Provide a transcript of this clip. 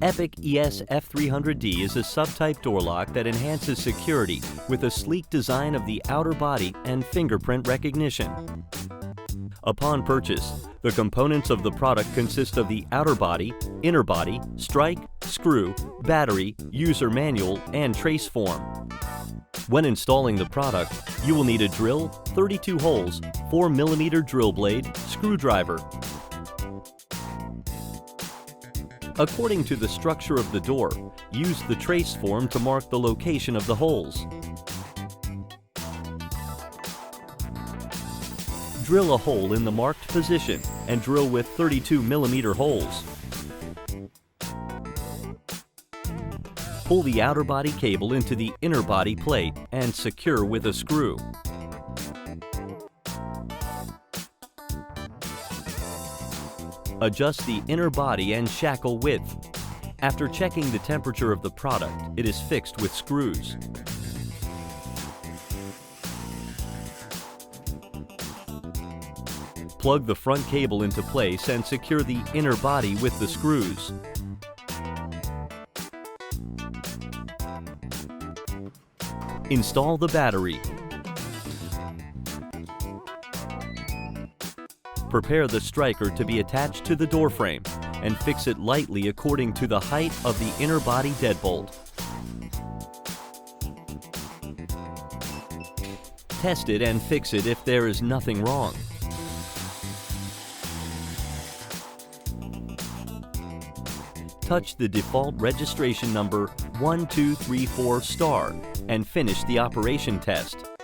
Epic ES-F300D is a subtype door lock that enhances security with a sleek design of the outer body and fingerprint recognition. Upon purchase, the components of the product consist of the outer body, inner body, strike, screw, battery, user manual, and trace form. When installing the product, you will need a drill, 32 holes, 4mm drill blade, screwdriver. According to the structure of the door, use the trace form to mark the location of the holes. Drill a hole in the marked position and drill with 32mm holes. Pull the outer body cable into the inner body plate and secure with a screw. Adjust the inner body and shackle width. After checking the temperature of the product, it is fixed with screws. Plug the front cable into place and secure the inner body with the screws. Install the battery. Prepare the striker to be attached to the door frame and fix it lightly according to the height of the inner body deadbolt. Test it and fix it if there is nothing wrong. Touch the default registration number 1234* and finish the operation test.